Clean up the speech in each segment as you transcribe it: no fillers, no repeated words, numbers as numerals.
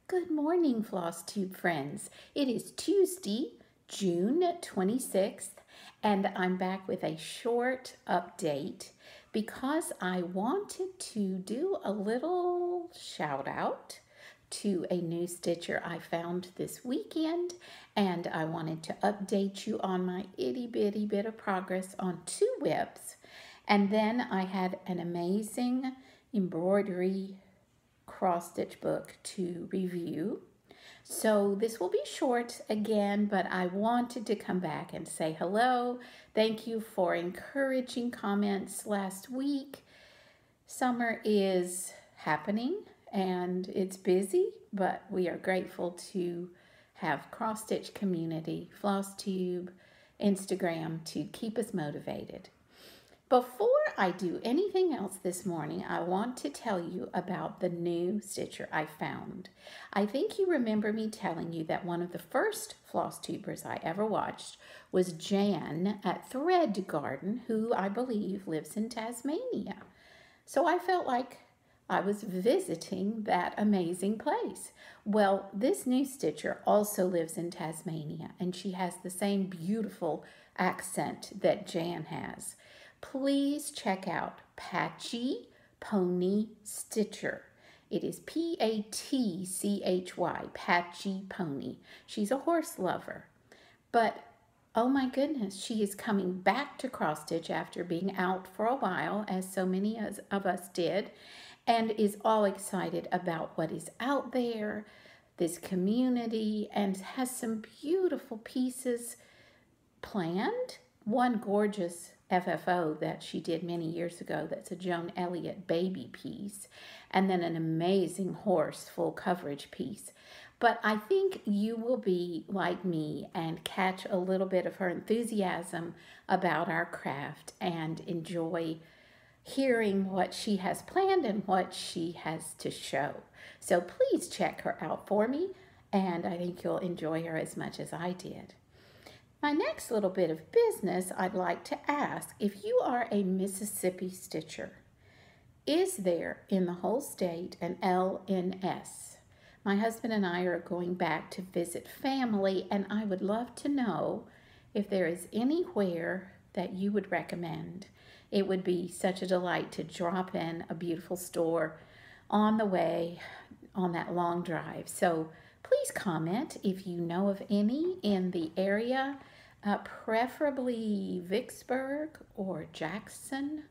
Good morning, Flosstube friends. It is Tuesday, June 26th, and I'm back with a short update because I wanted to do a little shout out to a new stitcher I found this weekend, and I wanted to update you on my itty bitty bit of progress on two whips. And then I had an amazing embroidery cross stitch book to review. So this will be short again, but I wanted to come back and say hello. Thank you for encouraging comments last week. Summer is happening and it's busy, but we are grateful to have cross stitch community, Flosstube, Instagram to keep us motivated. Before I do anything else this morning, I want to tell you about the new stitcher I found. I think you remember me telling you that one of the first Flosstubers I ever watched was Jan at Thread Garden, who I believe lives in Tasmania. So I felt like I was visiting that amazing place. Well, this new stitcher also lives in Tasmania, and she has the same beautiful accent that Jan has. Please check out Patchy Pony Stitcher. It is Patchy, Patchy Pony. She's a horse lover. But oh my goodness, she is coming back to cross stitch after being out for a while, as so many of us did, and is all excited about what is out there, this community, and has some beautiful pieces planned. One gorgeous FFO that she did many years ago that's a Joan Elliott baby piece, and then an amazing horse full coverage piece. But I think you will be like me and catch a little bit of her enthusiasm about our craft and enjoy hearing what she has planned and what she has to show. So please check her out for me, and I think you'll enjoy her as much as I did. My next little bit of business, I'd like to ask, if you are a Mississippi stitcher, is there in the whole state an LNS? My husband and I are going back to visit family, and I would love to know if there is anywhere that you would recommend. It would be such a delight to drop in a beautiful store on the way on that long drive. So please comment if you know of any in the area, preferably Vicksburg or Jackson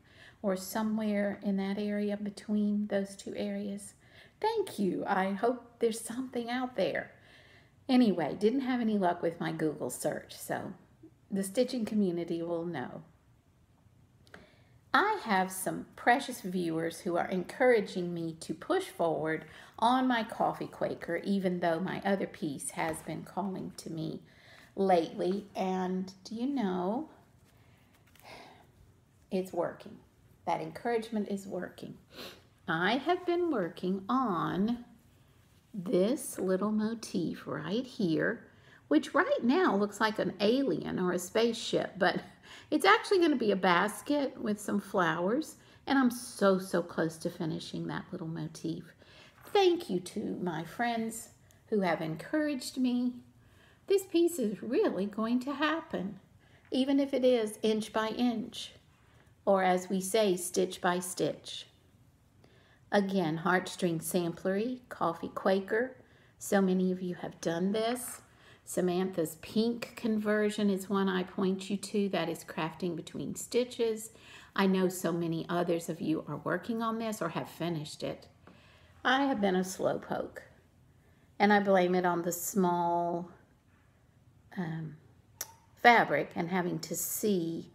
or somewhere in that area between those two areas. Thank you. I hope there's something out there. Anyway, didn't have any luck with my Google search, so the stitching community will know. I have some precious viewers who are encouraging me to push forward on my coffee Quaker, even though my other piece has been calling to me lately. And do you know, it's working. That encouragement is working. I have been working on this little motif right here, which right now looks like an alien or a spaceship, but it's actually going to be a basket with some flowers, and I'm so close to finishing that little motif. Thank you to my friends who have encouraged me. This piece is really going to happen, even if it is inch by inch, or as we say, stitch by stitch. Again, heartstring samplery, coffee Quaker. So many of you have done this. Samantha's pink conversion is one I point you to. That is crafting between stitches. I know so many others of you are working on this or have finished it. I have been a slowpoke, and I blame it on the small fabric and having to see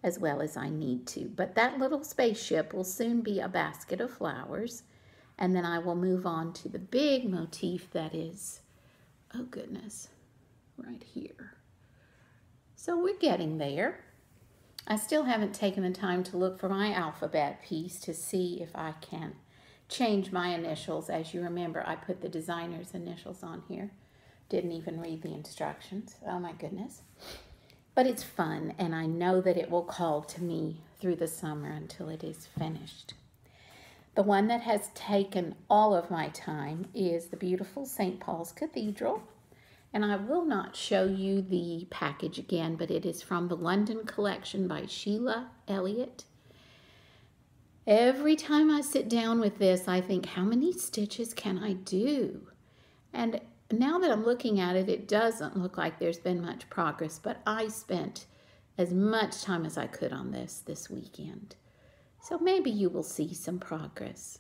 as well as I need to. But that little spaceship will soon be a basket of flowers, and then I will move on to the big motif that is, oh goodness, right here. So we're getting there. I still haven't taken the time to look for my alphabet piece to see if I can change my initials. As you remember, I put the designer's initials on here. Didn't even read the instructions. Oh my goodness. But it's fun, and I know that it will call to me through the summer until it is finished. The one that has taken all of my time is the beautiful St. Paul's Cathedral. And I will not show you the package again, but it is from the London collection by Sheila Elliott. Every time I sit down with this, I think, how many stitches can I do? And now that I'm looking at it, it doesn't look like there's been much progress, but I spent as much time as I could on this weekend. So maybe you will see some progress.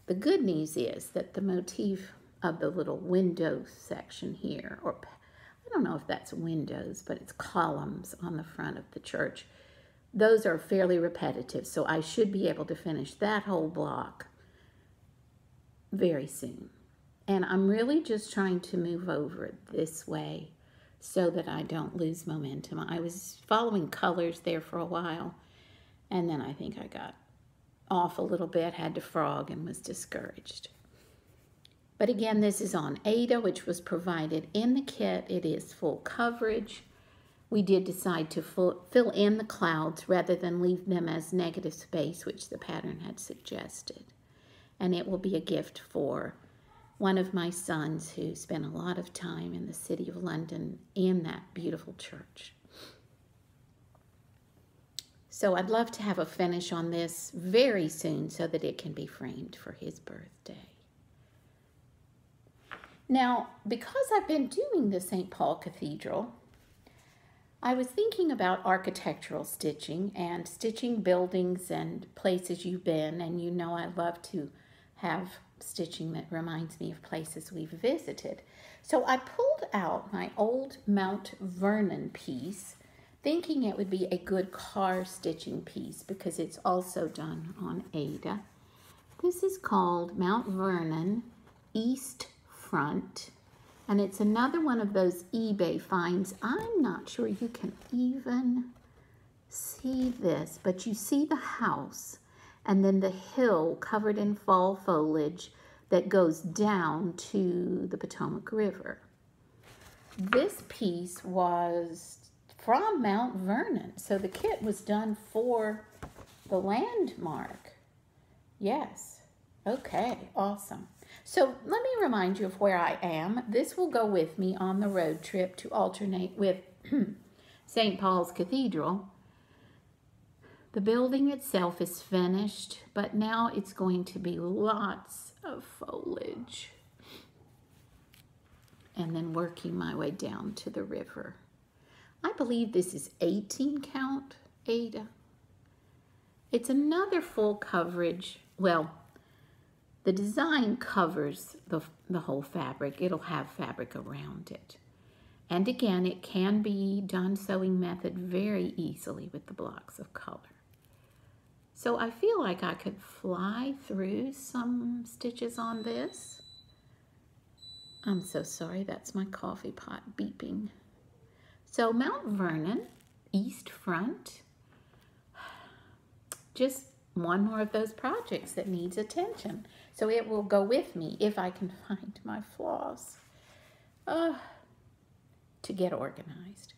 The good news is that the motif of the little window section here, or I don't know if that's windows, but it's columns on the front of the church. Those are fairly repetitive, so I should be able to finish that whole block very soon. And I'm really just trying to move over it this way so that I don't lose momentum. I was following colors there for a while, and then I think I got off a little bit, had to frog, and was discouraged. But again, this is on Ada, which was provided in the kit. It is full coverage. We did decide to fill in the clouds rather than leave them as negative space, which the pattern had suggested. And it will be a gift for one of my sons who spent a lot of time in the city of London in that beautiful church. So I'd love to have a finish on this very soon so that it can be framed for his birthday. Now, because I've been doing the St. Paul Cathedral, I was thinking about architectural stitching and stitching buildings and places you've been, and you know I love to have stitching that reminds me of places we've visited. So I pulled out my old Mount Vernon piece, thinking it would be a good car stitching piece because it's also done on Ada. This is called Mount Vernon East Front, and it's another one of those eBay finds. I'm not sure you can even see this, but you see the house and then the hill covered in fall foliage that goes down to the Potomac River. This piece was from Mount Vernon, so the kit was done for the landmark. Yes, okay, awesome. So let me remind you of where I am. This will go with me on the road trip to alternate with St. Paul's Cathedral. The building itself is finished, but now it's going to be lots of foliage. And then working my way down to the river. I believe this is 18 count Ada. It's another full coverage. Well, the design covers the whole fabric. It'll have fabric around it. And again, it can be done sewing method very easily with the blocks of color. So I feel like I could fly through some stitches on this. I'm so sorry, that's my coffee pot beeping. So Mount Vernon, East Front, just one more of those projects that needs attention. So it will go with me if I can find my floss to get organized.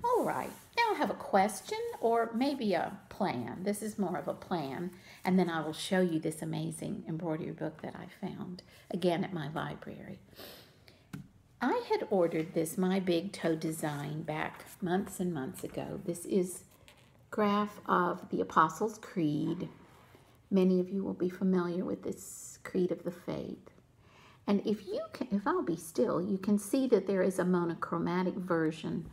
All right, now I have a question or maybe a plan. This is more of a plan, and then I will show you this amazing embroidery book that I found, again at my library. I had ordered this My Big Toe design back months and months ago. This is graph of the Apostles' Creed. Many of you will be familiar with this creed of the faith. And if I'll be still, you can see that there is a monochromatic version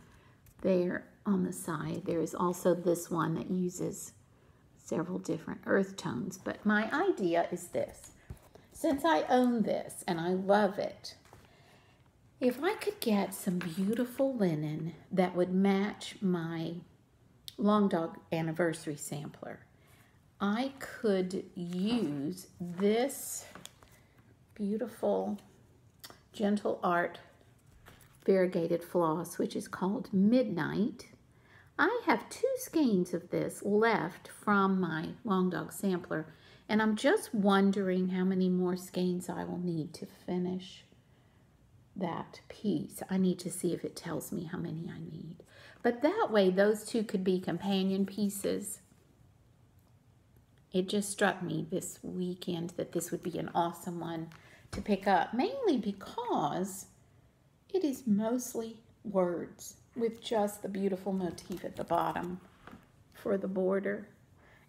there on the side. There is also this one that uses several different earth tones. But my idea is this. Since I own this and I love it, if I could get some beautiful linen that would match my Long Dog Anniversary sampler, I could use this beautiful Gentle Art variegated floss, which is called Midnight. I have 2 skeins of this left from my Long Dog sampler, and I'm just wondering how many more skeins I will need to finish that piece. I need to see if it tells me how many I need. But that way, those 2 could be companion pieces it just struck me this weekend that this would be an awesome one to pick up, mainly because it is mostly words with just the beautiful motif at the bottom for the border.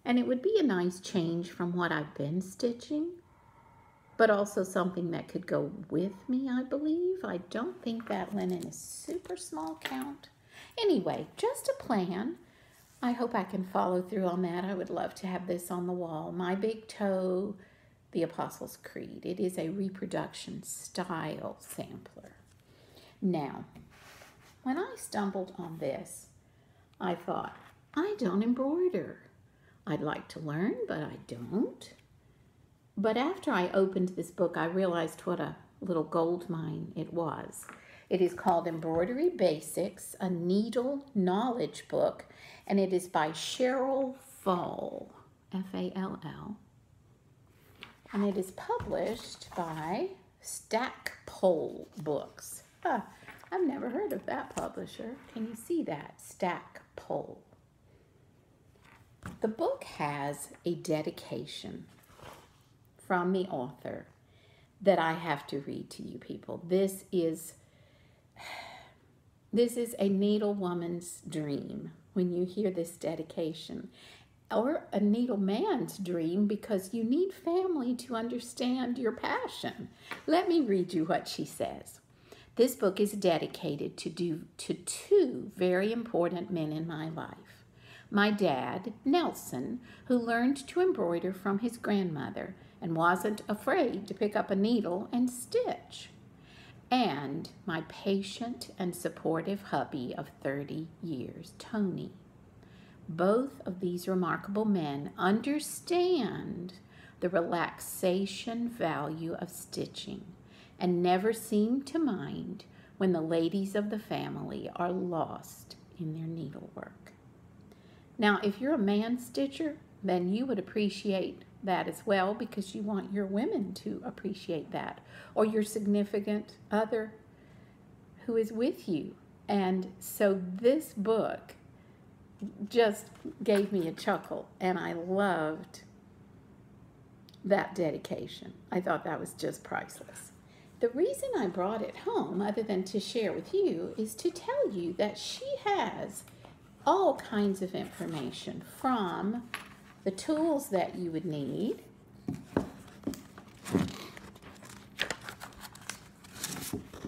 And it would be a nice change from what I've been stitching, but also something that could go with me, I believe. I don't think that linen is super small count. Anyway, just a plan. I hope I can follow through on that. I would love to have this on the wall. My Big Toe, the Apostles' Creed. It is a reproduction style sampler. Now, when I stumbled on this, I thought, I don't embroider. I'd like to learn, but I don't. But after I opened this book, I realized what a little gold mine it was. It is called Embroidery Basics, a needle knowledge book, and it is by Cheryl Fall, F-A-L-L. And it is published by Stackpole Books. Huh, I've never heard of that publisher. Can you see that? Stackpole. The book has a dedication from the author that I have to read to you people. This is a needle woman's dream when you hear this dedication, or a needle man's dream, because you need family to understand your passion. Let me read you what she says. This book is dedicated to two very important men in my life. My dad, Nelson, who learned to embroider from his grandmother and wasn't afraid to pick up a needle and stitch. And my patient and supportive hubby of 30 years, Tony. Both of these remarkable men understand the relaxation value of stitching and never seem to mind when the ladies of the family are lost in their needlework. Now, if you're a man stitcher, then you would appreciate that as well, because you want your women to appreciate that, or your significant other who is with you. And so this book just gave me a chuckle, and I loved that dedication. I thought that was just priceless. The reason I brought it home, other than to share with you, is to tell you that she has all kinds of information, from the tools that you would need,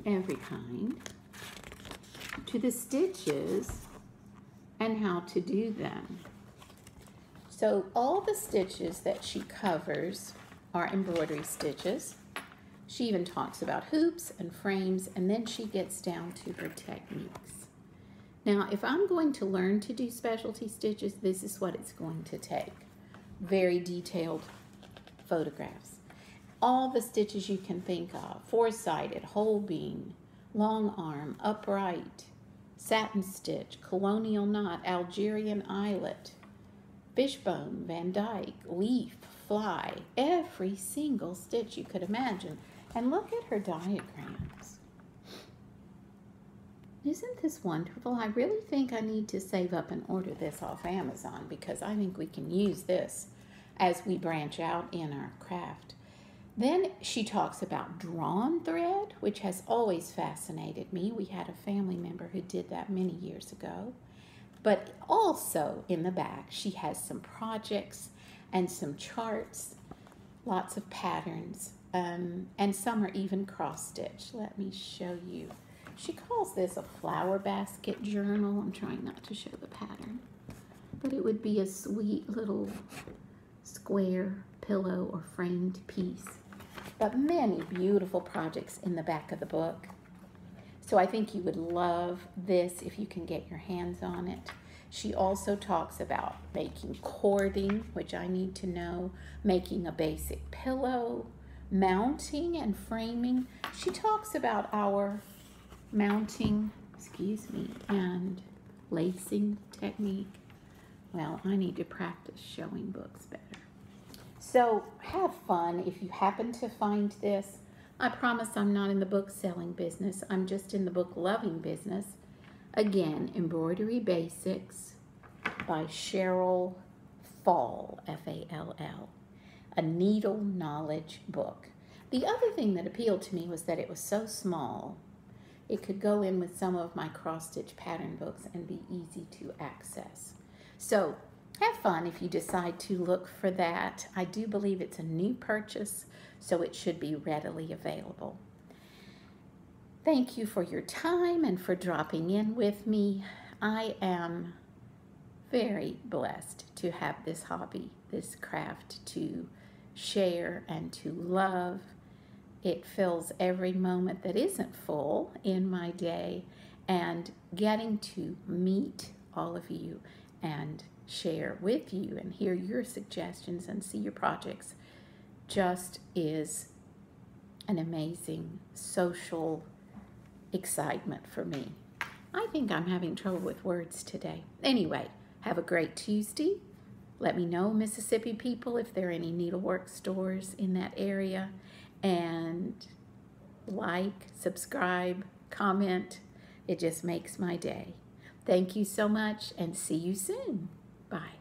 every kind, to the stitches and how to do them. So all the stitches that she covers are embroidery stitches. She even talks about hoops and frames, and then she gets down to her techniques. Now, if I'm going to learn to do specialty stitches, this is what it's going to take. Very detailed photographs. All the stitches you can think of: four-sided, whole beam, long arm, upright, satin stitch, colonial knot, Algerian eyelet, fishbone, Van Dyke, leaf, fly, every single stitch you could imagine. And look at her diagrams. Isn't this wonderful? I really think I need to save up and order this off Amazon, because I think we can use this as we branch out in our craft. Then she talks about drawn thread, which has always fascinated me. We had a family member who did that many years ago. But also in the back, she has some projects and some charts, lots of patterns, and some are even cross-stitched. Let me show you. She calls this a flower basket journal. I'm trying not to show the pattern, but it would be a sweet little square pillow or framed piece. But many beautiful projects in the back of the book. So I think you would love this if you can get your hands on it. She also talks about making cording, which I need to know, making a basic pillow, mounting and framing. She talks about our mounting, and lacing technique. Well, I need to practice showing books better. So have fun if you happen to find this. I promise I'm not in the book selling business. I'm just in the book loving business. Again, Embroidery Basics by Cheryl Fall, F-A-L-L, a needle knowledge book. The other thing that appealed to me was that it was so small. It could go in with some of my cross-stitch pattern books and be easy to access. So have fun if you decide to look for that. I do believe it's a new purchase, so it should be readily available. Thank you for your time and for dropping in with me. I am very blessed to have this hobby, this craft to share and to love. It fills every moment that isn't full in my day, and getting to meet all of you and share with you and hear your suggestions and see your projects just is an amazing social excitement for me. I think I'm having trouble with words today. Anyway, have a great Tuesday. Let me know, Mississippi people, if there are any needlework stores in that area. And like, subscribe, comment. It just makes my day. Thank you so much, and see you soon. Bye.